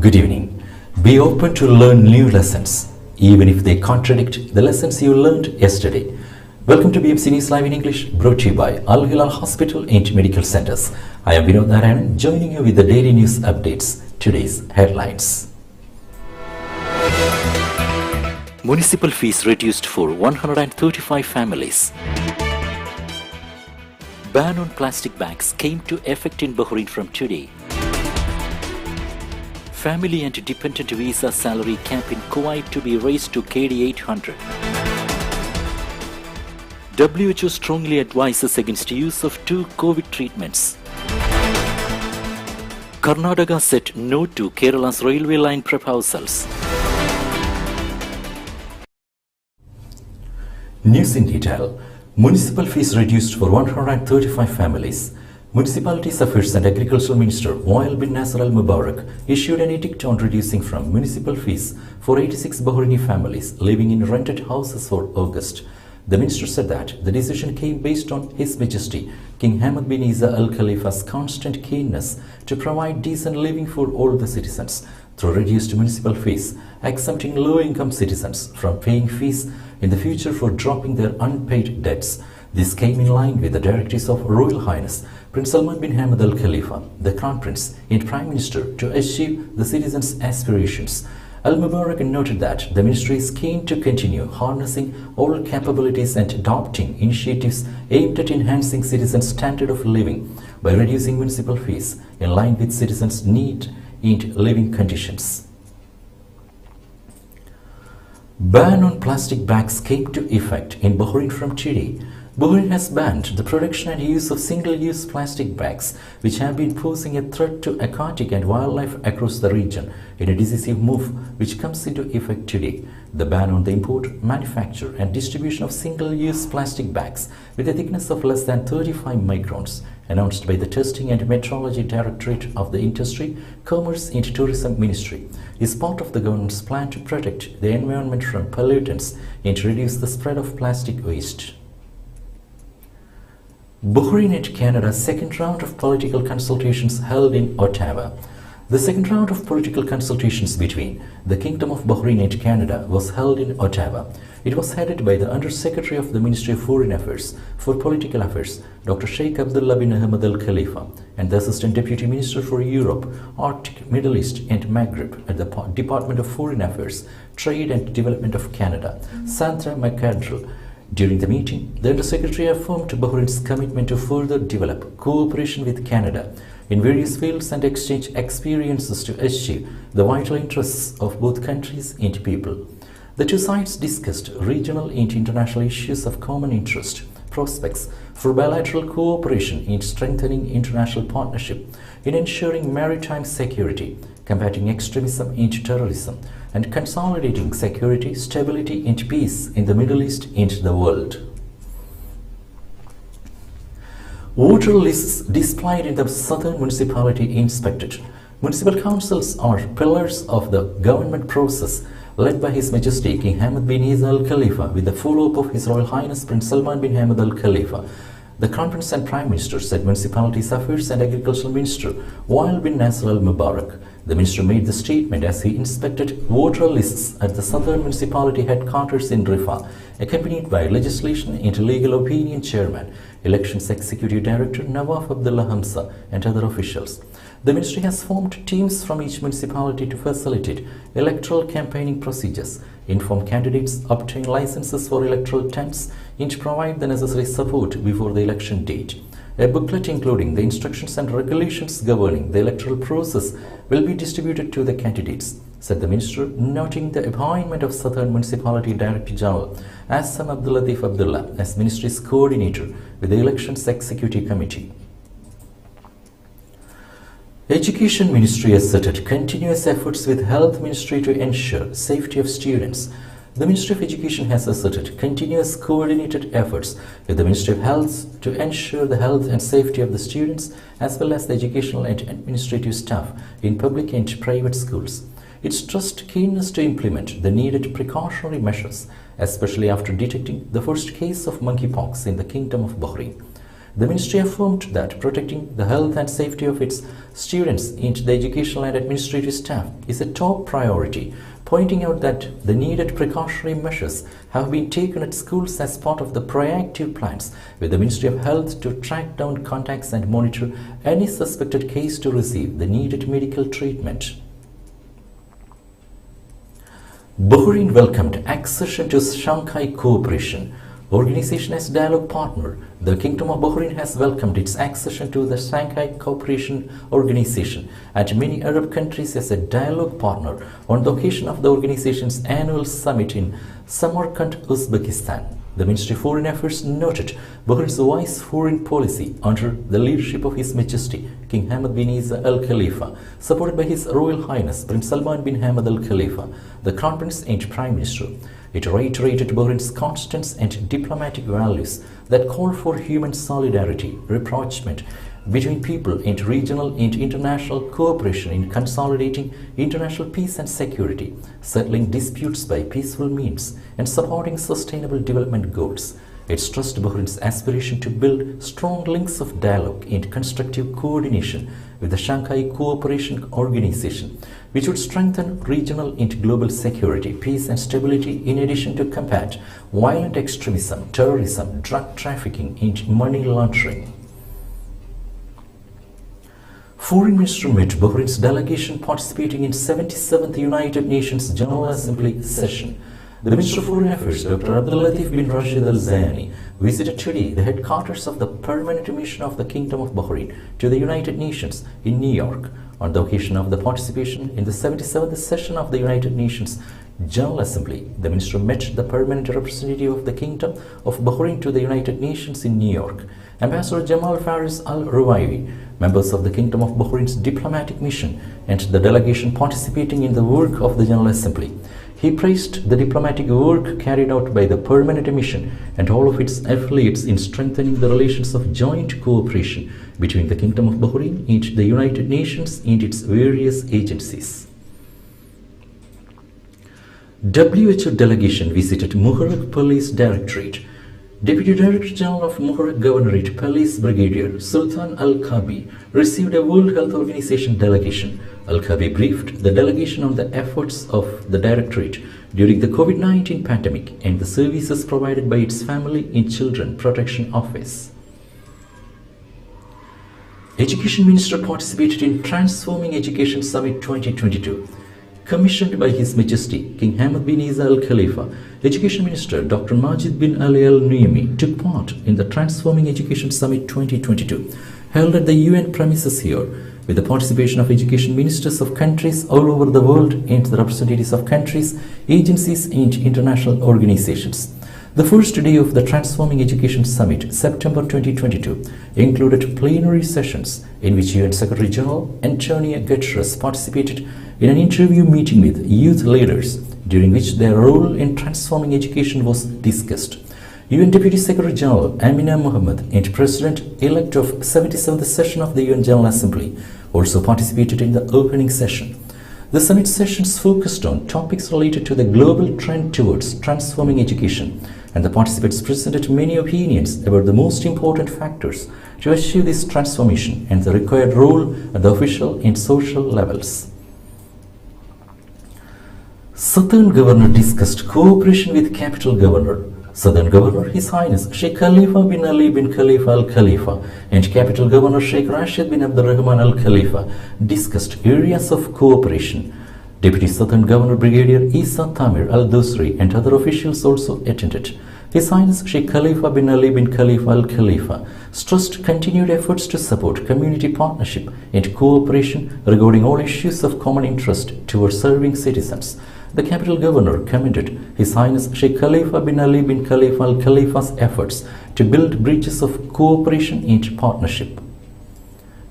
Good evening. Be open to learn new lessons, even if they contradict the lessons you learned yesterday. Welcome to BMC News Live in English, brought to you by Al Hilal Hospital and Medical Centers. I am Vinod Narayanan, joining you with the daily news updates. Today's headlines. Municipal fees reduced for 135 families. Ban on plastic bags came to effect in Bahrain from today. Family and dependent visa salary cap in Kuwait to be raised to KD 800. WHO strongly advises against use of 2 COVID treatments. Karnataka said no to Kerala's railway line proposals. News in detail. Municipal fees reduced for 135 families. Municipalities Affairs and Agricultural Minister Wael bin Nasser Al Mubarak issued an edict on reducing from municipal fees for 86 Bahraini families living in rented houses for August. The minister said that the decision came based on His Majesty King Hamad bin Isa Al Khalifa's constant keenness to provide decent living for all the citizens through reduced municipal fees, exempting low-income citizens from paying fees in the future for dropping their unpaid debts. This came in line with the directives of Royal Highness Prince Salman bin Hamad Al Khalifa, the Crown Prince and Prime Minister, to achieve the citizens' aspirations. Al Mubarak noted that the ministry is keen to continue harnessing all capabilities and adopting initiatives aimed at enhancing citizens' standard of living by reducing municipal fees in line with citizens' need and living conditions. Ban on plastic bags came to effect in Bahrain from today. Bahrain has banned the production and use of single-use plastic bags, which have been posing a threat to aquatic and wildlife across the region, in a decisive move which comes into effect today. The ban on the import, manufacture and distribution of single-use plastic bags with a thickness of less than 35 microns, announced by the Testing and Metrology Directorate of the Industry, Commerce and Tourism Ministry, is part of the government's plan to protect the environment from pollutants and to reduce the spread of plastic waste. Bahrain and Canada's second round of political consultations held in Ottawa. The second round of political consultations between the Kingdom of Bahrain and Canada was held in Ottawa. It was headed by the Under-Secretary of the Ministry of Foreign Affairs for Political Affairs, Dr. Sheikh Abdullah bin Ahmed Al Khalifa, and the Assistant Deputy Minister for Europe, Arctic, Middle East and Maghreb at the Department of Foreign Affairs, Trade and Development of Canada, Sandra McCardle. During the meeting, the Undersecretary affirmed Bahrain's commitment to further develop cooperation with Canada in various fields and exchange experiences to achieve the vital interests of both countries and people. The two sides discussed regional and international issues of common interest, prospects for bilateral cooperation in strengthening international partnership, in ensuring maritime security, combating extremism and terrorism, and consolidating security, stability and peace in the Middle East and the world. Voter lists displayed in the southern municipality inspected. Municipal councils are pillars of the government process led by His Majesty King Hamad bin Isa Al Khalifa with the follow-up of His Royal Highness Prince Salman bin Hamad Al Khalifa. The Crown Prince and Prime Minister said Municipalities Affairs and Agricultural Minister Wael bin Nasser Al Mubarak. The minister made the statement as he inspected voter lists at the Southern Municipality headquarters in Rifah, accompanied by Legislation and Legal Opinion Chairman, Elections Executive Director Nawaf Abdullah Hamza and other officials. The ministry has formed teams from each municipality to facilitate electoral campaigning procedures, inform candidates, obtain licenses for electoral tents, and provide the necessary support before the election date. A booklet including the instructions and regulations governing the electoral process will be distributed to the candidates, said the minister, noting the appointment of Southern Municipality Director General Assam Abdul Latif Abdullah as ministry's coordinator with the Elections Executive Committee. Education Ministry asserted continuous efforts with Health Ministry to ensure safety of students. The Ministry of Education has asserted continuous coordinated efforts with the Ministry of Health to ensure the health and safety of the students as well as the educational and administrative staff in public and private schools. It stressed keenness to implement the needed precautionary measures, especially after detecting the first case of monkeypox in the Kingdom of Bahrain. The ministry affirmed that protecting the health and safety of its students and the educational and administrative staff is a top priority, pointing out that the needed precautionary measures have been taken at schools as part of the proactive plans with the Ministry of Health to track down contacts and monitor any suspected case to receive the needed medical treatment. Bahrain welcomed accession to Shanghai Cooperation Organization as dialogue partner. The Kingdom of Bahrain has welcomed its accession to the Shanghai Cooperation Organization and many Arab countries as a dialogue partner on the occasion of the organization's annual summit in Samarkand, Uzbekistan. The Ministry of Foreign Affairs noted Bahrain's wise foreign policy under the leadership of His Majesty King Hamad bin Isa Al Khalifa, supported by His Royal Highness Prince Salman bin Hamad Al Khalifa, the Crown Prince and Prime Minister. It reiterated Bahrain's constant and diplomatic values that call for human solidarity, rapprochement between people and regional and international cooperation in consolidating international peace and security, settling disputes by peaceful means, and supporting sustainable development goals. It stressed Bahrain's aspiration to build strong links of dialogue and constructive coordination with the Shanghai Cooperation Organization, which would strengthen regional and global security, peace and stability in addition to combat violent extremism, terrorism, drug trafficking and money laundering. Foreign Minister met Bahrain's delegation participating in 77th United Nations General Assembly session. The Minister of Foreign Affairs, Dr. Abdul Latif bin Rashid Al Zayani, visited today the headquarters of the Permanent Mission of the Kingdom of Bahrain to the United Nations in New York on the occasion of the participation in the 77th session of the United Nations General Assembly. The Minister met the permanent representative of the Kingdom of Bahrain to the United Nations in New York, Ambassador Jamal Faris Al Ruwaiwi, members of the Kingdom of Bahrain's diplomatic mission, and the delegation participating in the work of the General Assembly. He praised the diplomatic work carried out by the Permanent Mission and all of its affiliates in strengthening the relations of joint cooperation between the Kingdom of Bahrain and the United Nations and its various agencies. WHO delegation visited Muharraq Police Directorate. Deputy Director General of Muharraq Governorate Police Brigadier Sultan Al-Kabi received a World Health Organization delegation. Al-Kabi briefed the delegation on the efforts of the Directorate during the COVID-19 pandemic and the services provided by its Family and Children Protection Office. Education Minister participated in Transforming Education Summit 2022. Commissioned by His Majesty King Hamad bin Isa Al Khalifa, Education Minister Dr. Majid bin Ali Al Nuaimi took part in the Transforming Education Summit 2022, held at the UN premises here, with the participation of education ministers of countries all over the world and the representatives of countries, agencies and international organizations. The first day of the Transforming Education Summit, September 2022, included plenary sessions in which UN Secretary General Antonio Guterres participated in an interview meeting with youth leaders, during which their role in transforming education was discussed. UN Deputy Secretary General Amina Mohammed and President-elect of 77th session of the UN General Assembly also participated in the opening session. The summit sessions focused on topics related to the global trend towards transforming education, and the participants presented many opinions about the most important factors to achieve this transformation and the required role at the official and social levels. Southern Governor discussed cooperation with Capital Governor. Southern Governor His Highness Sheikh Khalifa bin Ali bin Khalifa Al Khalifa and Capital Governor Sheikh Rashid bin Abdul Rahman Al Khalifa discussed areas of cooperation. Deputy Southern Governor Brigadier Isa Tamir Al Dusri and other officials also attended. His Highness Sheikh Khalifa bin Ali bin Khalifa Al Khalifa stressed continued efforts to support community partnership and cooperation regarding all issues of common interest towards serving citizens. The Capital Governor commended His Highness Sheikh Khalifa bin Ali bin Khalifa Al Khalifa's efforts to build bridges of cooperation and partnership.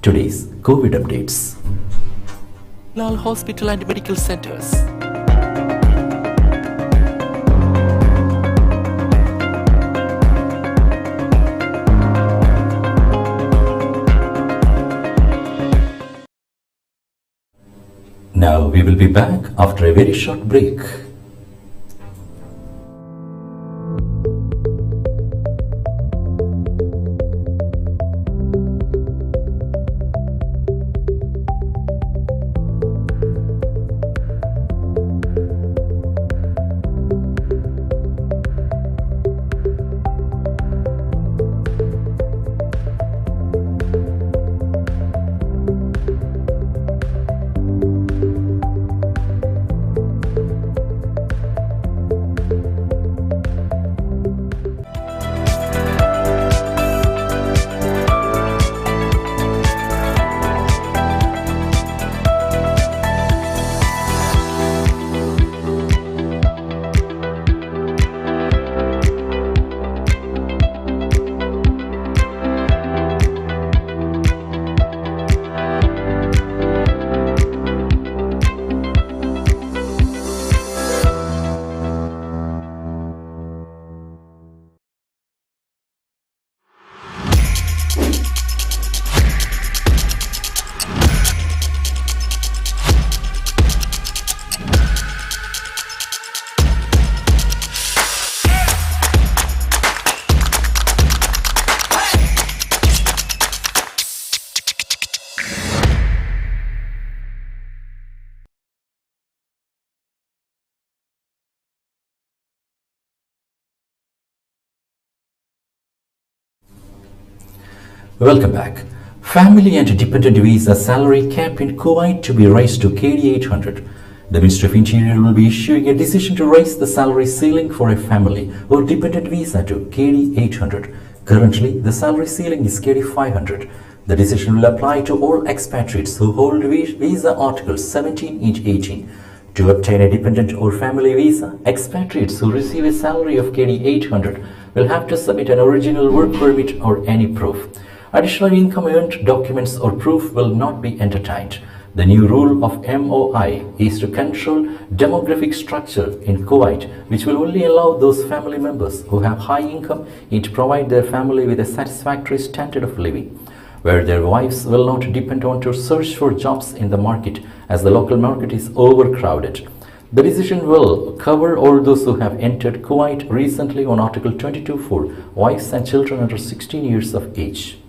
Today's COVID updates. Lal Hospital and Medical Centers. Now we will be back after a very short break. Welcome back. Family and dependent visa salary cap in Kuwait to be raised to KD 800. The Ministry of Interior will be issuing a decision to raise the salary ceiling for a family or dependent visa to KD 800. Currently, the salary ceiling is KD 500. The decision will apply to all expatriates who hold visa articles 17 and 18. To obtain a dependent or family visa, expatriates who receive a salary of KD 800 will have to submit an original work permit or any proof. Additional income earned documents or proof will not be entertained. The new rule of MOI is to control demographic structure in Kuwait, which will only allow those family members who have high income and to provide their family with a satisfactory standard of living, where their wives will not depend on to search for jobs in the market as the local market is overcrowded. The decision will cover all those who have entered Kuwait recently on Article 22 for wives and children under 16 years of age.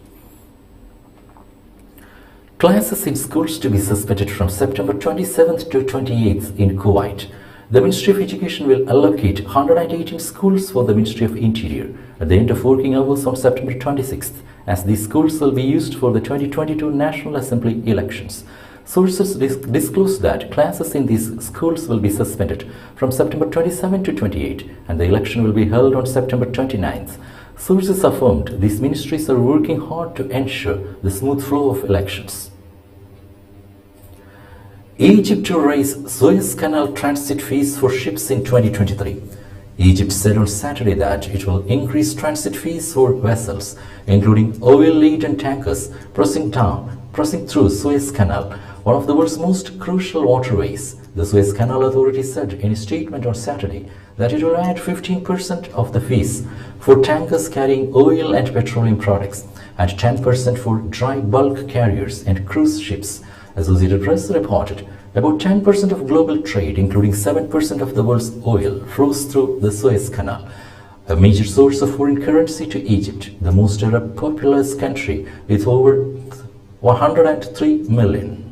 Classes in schools to be suspended from September 27th to 28th in Kuwait. The Ministry of Education will allocate 118 schools for the Ministry of Interior at the end of working hours on September 26th, as these schools will be used for the 2022 National Assembly elections. Sources disclose that classes in these schools will be suspended from September 27 to 28, and the election will be held on September 29th. Sources affirmed these ministries are working hard to ensure the smooth flow of elections. Egypt to raise Suez Canal transit fees for ships in 2023. Egypt said on Saturday that it will increase transit fees for vessels, including oil-laden tankers passing through Suez Canal, one of the world's most crucial waterways. The Suez Canal Authority said in a statement on Saturday that it will add 15% of the fees for tankers carrying oil and petroleum products and 10% for dry bulk carriers and cruise ships. Associated Press reported about 10% of global trade, including 7% of the world's oil, flows through the Suez Canal, a major source of foreign currency to Egypt, the most Arab populous country with over 103 million.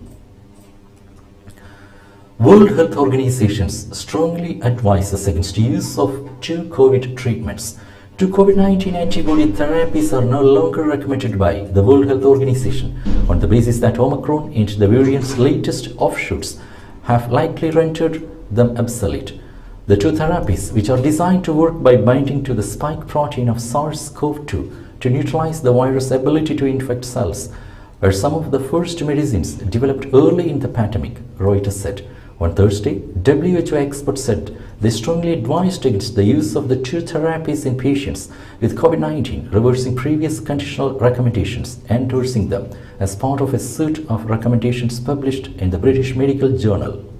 World Health Organizations strongly advises against use of two COVID treatments. Two COVID-19 antibody therapies are no longer recommended by the World Health Organization on the basis that Omicron and the variant's latest offshoots have likely rendered them obsolete. The two therapies, which are designed to work by binding to the spike protein of SARS-CoV-2 to neutralize the virus' ability to infect cells, were some of the first medicines developed early in the pandemic, Reuters said. On Thursday, WHO experts said they strongly advised against the use of the two therapies in patients with COVID-19, reversing previous conditional recommendations, endorsing them as part of a suite of recommendations published in the British Medical Journal.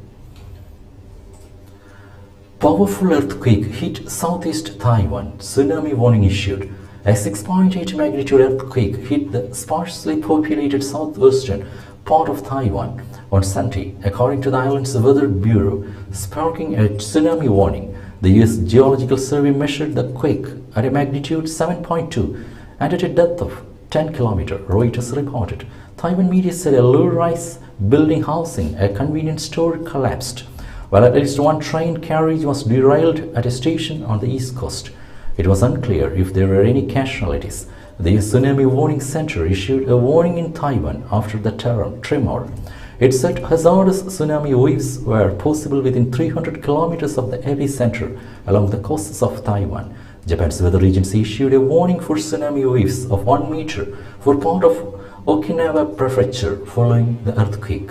Powerful earthquake hit southeast Taiwan, tsunami warning issued. A 6.8 magnitude earthquake hit the sparsely populated southwestern part of Taiwan on Sunday, according to the island's Weather Bureau, sparking a tsunami warning. The U.S. Geological Survey measured the quake at a magnitude 7.2 and at a depth of 10 km, Reuters reported. Taiwan media said a low-rise building housing a convenience store collapsed, while at least one train carriage was derailed at a station on the east coast. It was unclear if there were any casualties. The Tsunami Warning Center issued a warning in Taiwan after the tremor. It said hazardous tsunami waves were possible within 300 kilometers of the epicenter along the coasts of Taiwan. Japan's weather agency issued a warning for tsunami waves of 1 meter for part of Okinawa Prefecture following the earthquake.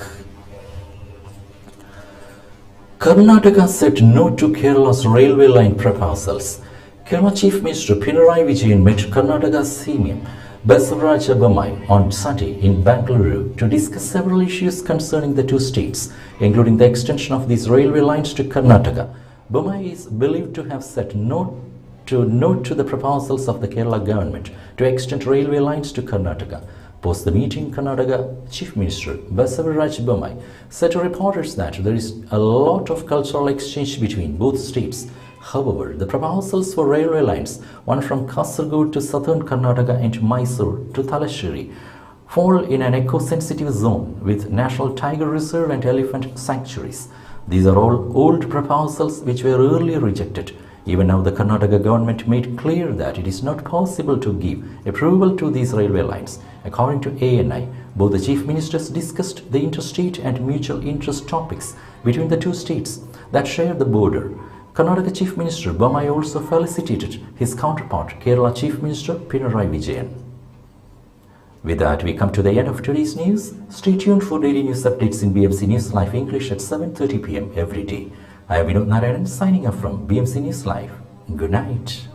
Karnataka said no to Kerala's railway line proposals. Kerala Chief Minister Pinarayi Vijayan met Karnataka's CM Basavaraj Bommai on Sunday in Bangalore to discuss several issues concerning the two states, including the extension of these railway lines to Karnataka. Bommai is believed to have said no to the proposals of the Kerala government to extend railway lines to Karnataka. Post the meeting, Karnataka Chief Minister Basavaraj Bommai said to reporters that there is a lot of cultural exchange between both states. However, the proposals for railway lines, one from Kasaragod to southern Karnataka and Mysore to Thalassery, fall in an eco-sensitive zone with National Tiger Reserve and elephant sanctuaries. These are all old proposals which were earlier rejected. Even now, the Karnataka government made clear that it is not possible to give approval to these railway lines. According to ANI, both the chief ministers discussed the interstate and mutual interest topics between the two states that share the border. Karnataka Chief Minister Bommai also felicitated his counterpart, Kerala Chief Minister Pinarayi Vijayan. With that, we come to the end of today's news. Stay tuned for daily news updates in BMC News Live English at 7:30 p.m. every day. I am Vinod Narayanan signing off from BMC News Live. Good night.